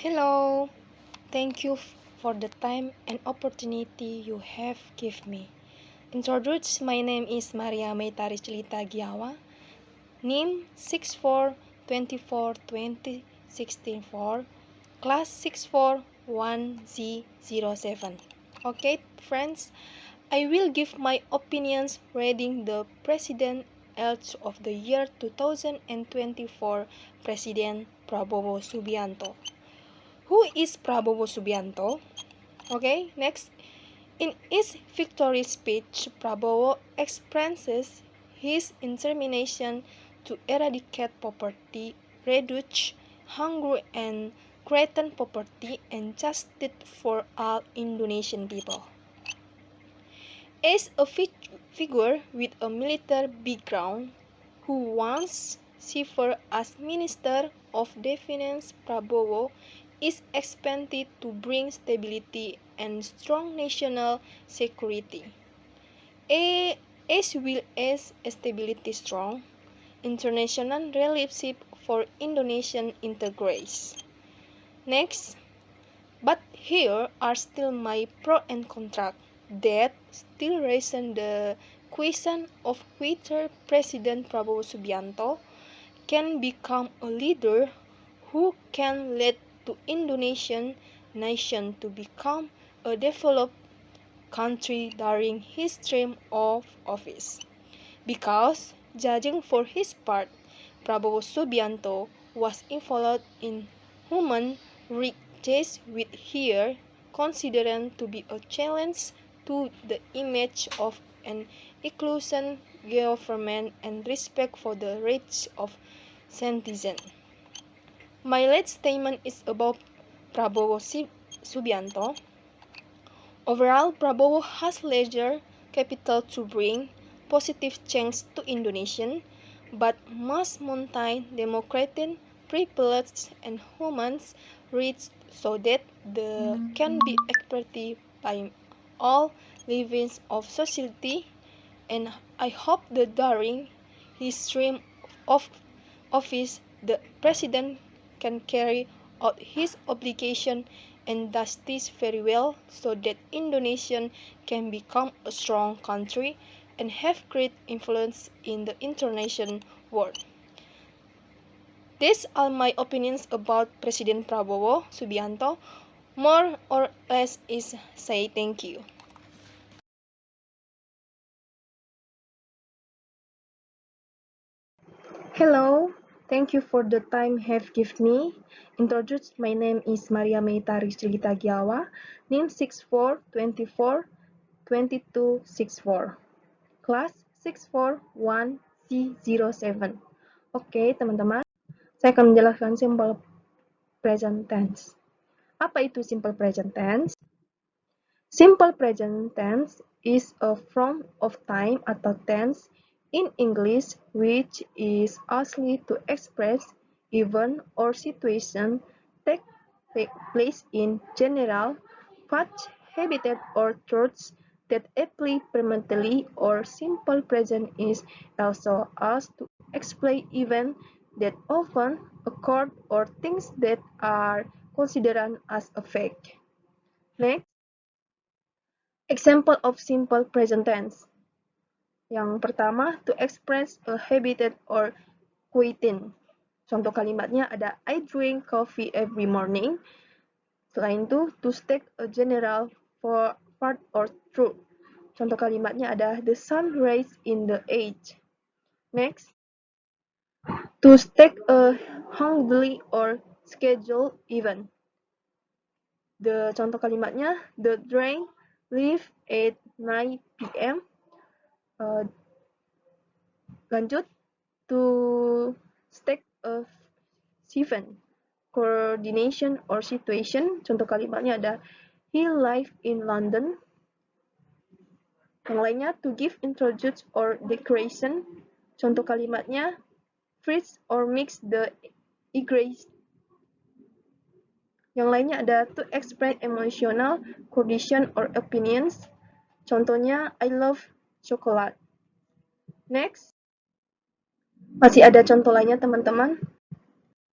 Hello, thank you for the time and opportunity you have given me. Introduce, my name is Maria Meitari Celita Giawa, NIM 64242016 class 641Z07. Okay, friends, I will give my opinions regarding the President Elch of the year 2024, President Prabowo Subianto. Who is Prabowo Subianto? Okay, next. In his victory speech, Prabowo expresses his determination to eradicate poverty, reduce hunger, and create poverty and justice for all Indonesian people. As a figure with a military background who once served as Minister of Defense, Prabowo is expected to bring stability and strong national security. As well as stability strong international relationship for Indonesian integration. Next, but here are still my pro and contra that still raise the question of whether President Prabowo Subianto can become a leader who can lead to Indonesian nation to become a developed country during his term of office. Because, judging for his part, Prabowo Subianto was involved in human rights which here considered to be a challenge to the image of an inclusive government and respect for the rights of citizens. My last statement is about Prabowo Subianto. Overall, Prabowo has larger capital to bring positive change to Indonesia, but must maintain democratic privileges and human rights so that they can be expected by all levels of society. And I hope that during his term of office, the president can carry out his obligation and does this very well so that Indonesia can become a strong country and have great influence in the international world. These are my opinions about President Prabowo Subianto. More or less is say thank you. Hello, thank you for the time have given me. Introduce, my name is Maria Meitari Celita Giawa, NIM 64242264, class 641C07. Oke, teman-teman, saya akan menjelaskan simple present tense. Apa itu simple present tense? Simple present tense is a form of time atau tense in English which is used to express event or situation take place in general, past, habitat, or truths that apply permanently. Or simple present is also used to explain events that often occur or things that are considered as a fact. Next. Example of simple present tense. Yang pertama, to express a habitat or quitting. Contoh kalimatnya ada I drink coffee every morning. Selain itu, to state a general for part or truth. Contoh kalimatnya ada the sun rise in the age. Next, to state a hungry or scheduled event. The contoh kalimatnya the train leave at 9 p.m. Lanjut, to state of event, coordination or situation. Contoh kalimatnya ada he live in London. Yang lainnya, to give, introduce, or decoration. Contoh kalimatnya freeze or mix the ingredients. Yang lainnya ada to express emotional condition or opinions. Contohnya I love chocolate. Next, masih ada contoh lainnya teman-teman.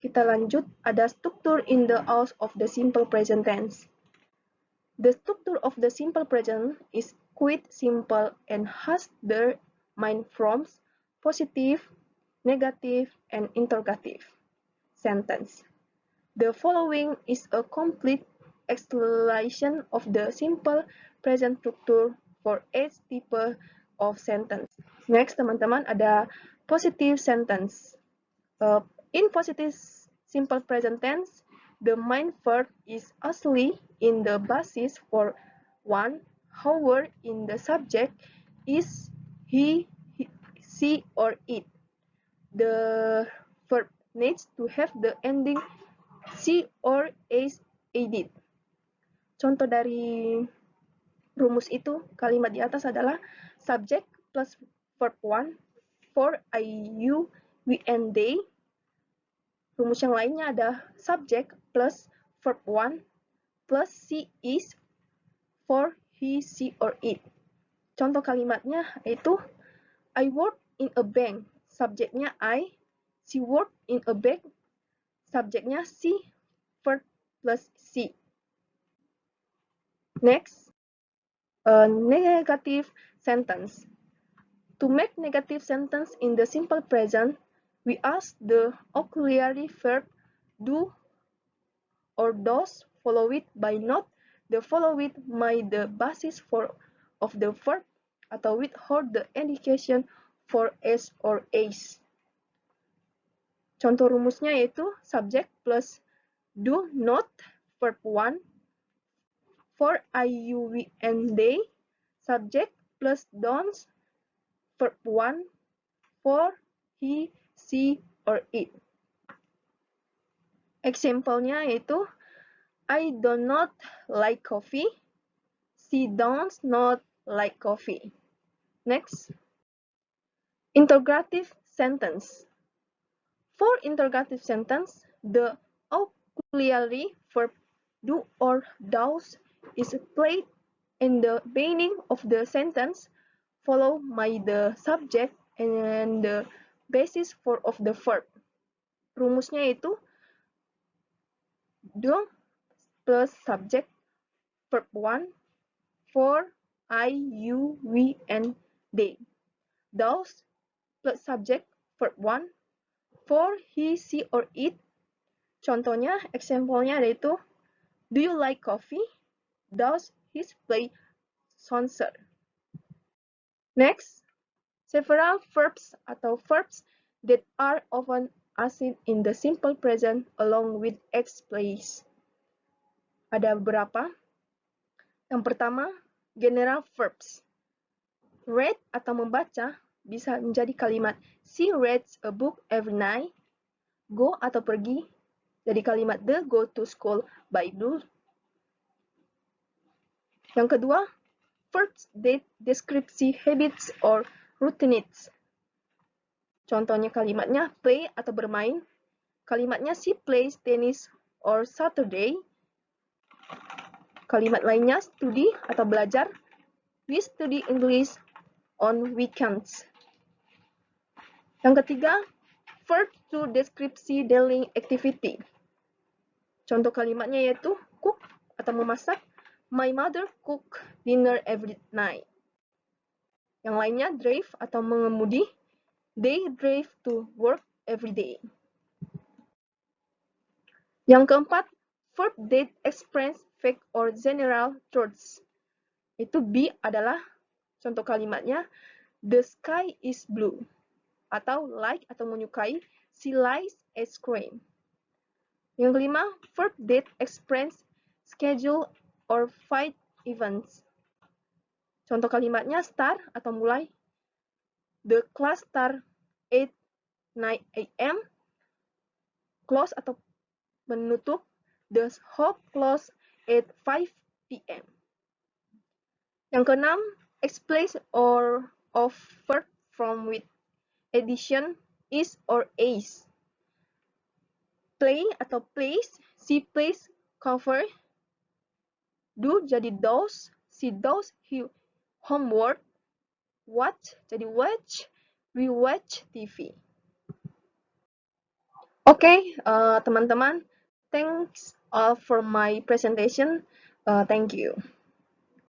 Kita lanjut, ada struktur in the house of the simple present tense. The structure of the simple present is quite simple and has the main forms positive, negative, and interrogative sentence. The following is a complete explanation of the simple present structure for each type of sentence. Next, teman-teman, ada positive sentence. In positive simple present tense, the main verb is usually in the basis for one. However, in the subject is he, she, or it. The verb needs to have the ending she or is added. Contoh dari rumus itu, kalimat di atas adalah subject plus verb one for I, you, we, and they. Rumus yang lainnya ada subject plus verb one plus she is for he, she, or it. Contoh kalimatnya itu I work in a bank. Subjeknya I, she work in a bank. Subjeknya she, verb plus she. Next, a negative sentence. To make negative sentence in the simple present, we ask the auxiliary verb do or does followed by not. The followed by the basis for of the verb atau without the indication for s or is. Contoh rumusnya yaitu subject plus do not verb one for I, you, we, and they. Subject plus don't verb one for he, she, or it. Example-nya yaitu I do not like coffee. She does not like coffee. Next, interrogative sentence. For interrogative sentence, the auxiliary verb do or does is placed in the beginning of the sentence, followed by the subject and the basis for of the verb. Rumusnya itu do plus subject verb one for I, you, we, and they. Does plus subject verb one for he, she, or it. Contohnya, example-nya yaitu do you like coffee? Does he play soccer? Next, several verbs atau verbs that are often asked in the simple present along with X plays. Ada beberapa. Yang pertama, general verbs. Read atau membaca bisa menjadi kalimat she reads a book every night. Go atau pergi jadi kalimat the go to school by Blue. Yang kedua, verbs that deskripsi habits or routines. Contohnya kalimatnya play atau bermain. Kalimatnya she plays tennis or Saturday. Kalimat lainnya studi atau belajar. We study English on weekends. Yang ketiga, verb to deskripsi daily activity. Contoh kalimatnya yaitu cook atau memasak. My mother cook dinner every night. Yang lainnya drive atau mengemudi. They drive to work every day. Yang keempat, verb that express fact or general truths. Itu be adalah contoh kalimatnya the sky is blue. Atau like atau menyukai, she likes ice cream. Yang kelima, verb that express schedule or fight events. Contoh kalimatnya start atau mulai. The class start at 9 a.m. Close atau menutup. The shop close at 5 p.m. Yang keenam, explain or of verb from with addition is or is. Play atau plays, she plays cover. Do jadi does, she does homework. Watch jadi watch, we watch TV. Oke, teman-teman, thanks all for my presentation. Thank you.